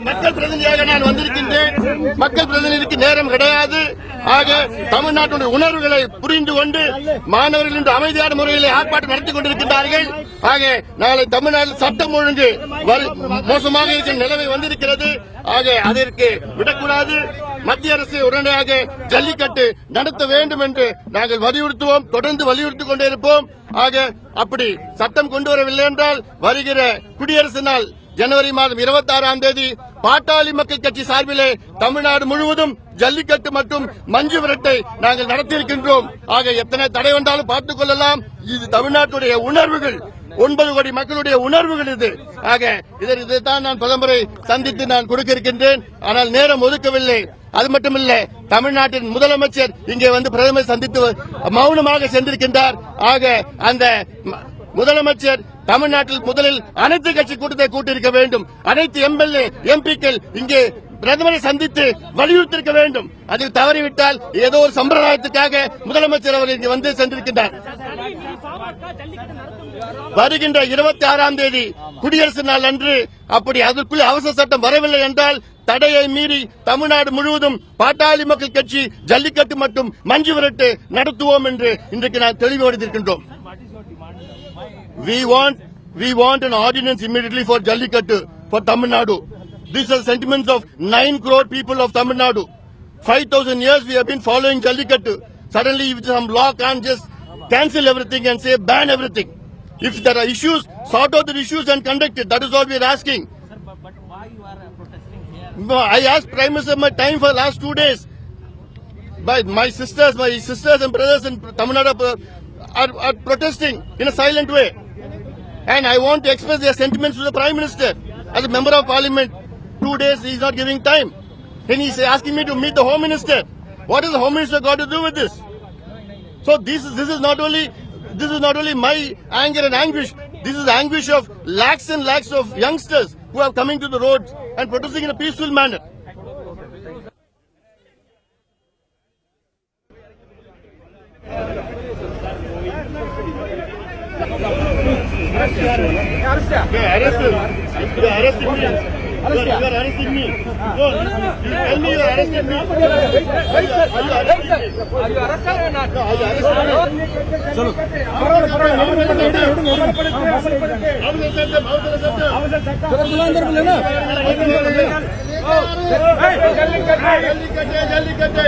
மக்கள் பிரதிநிதியாக நான் வந்திருக்கின்றேன். மக்கள் பிரதிநிதிக்கு நேரம் கிடையாது. ஆக தமிழ்நாட்டுடைய உணர்வுகளை புரிந்து கொண்டு மாணவர்கள் இன்று அமைதியான முறையில் ஆர்ப்பாட்டம் நடத்திக் கொண்டிருக்கின்றார்கள். ஆக நாளை தமிழ்நாட்டில் சட்டம் ஒழுங்கு மோசமாக இருக்கிற நிலைமை வந்திருக்கிறது. ஆக அதற்கு விடக்கூடாது. மத்திய அரசு உடனடியாக ஜல்லிக்கட்டு நடத்த வேண்டும் என்று நாங்கள் வலியுறுத்துவோம். தொடர்ந்து வலியுறுத்திக் கொண்டே இருப்போம். ஆக அப்படி சட்டம் கொண்டு வரவில்லை என்றால் வருகிற குடியரசு நாள் ஜனவரி மாதம் 26ஆம் தேதி பாட்டாளி மக்கள் கட்சி சார்பிலே தமிழ்நாடு முழுவதும் ஜல்லிக்கட்டு மற்றும் மஞ்சு விரட்டை நாங்கள் நடத்தியிருக்கின்றோம். ஆக எத்தனை தடை வந்தாலும் பார்த்துக் கொள்ளலாம். இது தமிழ்நாட்டுடைய உணர்வுகள், 9 கோடி மக்களுடைய உணர்வுகள் இது. ஆக இதைத்தான் நான் பிரதமரை சந்தித்து நான் கொடுக்க இருக்கின்றேன். ஆனால் நேரம் ஒதுக்கவில்லை. அது மட்டுமல்ல, தமிழ்நாட்டின் முதலமைச்சர் இங்கே வந்து பிரதமரை சந்தித்து மௌனமாக சென்றிருக்கின்றார். ஆக அந்த முதலமைச்சர் தமிழ்நாட்டில் முதலில் அனைத்து கட்சி கூட்டத்தை கூட்டியிருக்க வேண்டும். அனைத்து எம்எல்ஏ எம்பிக்கள் இங்கே பிரதமரை சந்தித்து வலியுறுத்தியிருக்க வேண்டும். அதில் தவறிவிட்டால் ஏதோ ஒரு சம்பிரதாயத்துக்காக முதலமைச்சர் அவர் இங்கு வந்து சென்றிருக்கின்றார். வருகின்ற 26ஆம் தேதி குடியரசு நாள் அன்று அப்படி அதற்குள் அவசர சட்டம் வரவில்லை என்றால் தடையை மீறி தமிழ்நாடு முழுவதும் பாட்டாளி மக்கள் கட்சி ஜல்லிக்கட்டு மற்றும் மஞ்சு விரட்டு நடத்துவோம் என்று இன்றைக்கு நான் தெளிவுபடுத்தியிருக்கின்றோம். We want an ordinance immediately for Jallikattu for Tamil Nadu. These are sentiments of 9 crore people of Tamil Nadu. 5,000 years we have been following Jallikattu. Suddenly if some law can't just cancel everything and say ban everything. If there are issues, sort out the issues and conduct it. That is what we are asking. Sir, but why you are protesting here? I asked Prime Minister my time for the last 2 days. My sisters and brothers in Tamil Nadu are protesting in a silent way. And I want to express their sentiments to the Prime Minister. As a member of Parliament, 2 days he is not giving time. Then he is asking me to meet the Home Minister. What has the Home Minister got to do with this? So this is not only my anger and anguish. This is the anguish of lakhs and lakhs of youngsters who are coming to the roads and protesting in a peaceful manner. They are arresting me. You are arresting me. No, you tell me you are arresting me. Are you arresting me? Are you arrested or not? No, are you arresting me? Chalo. Jallikattu.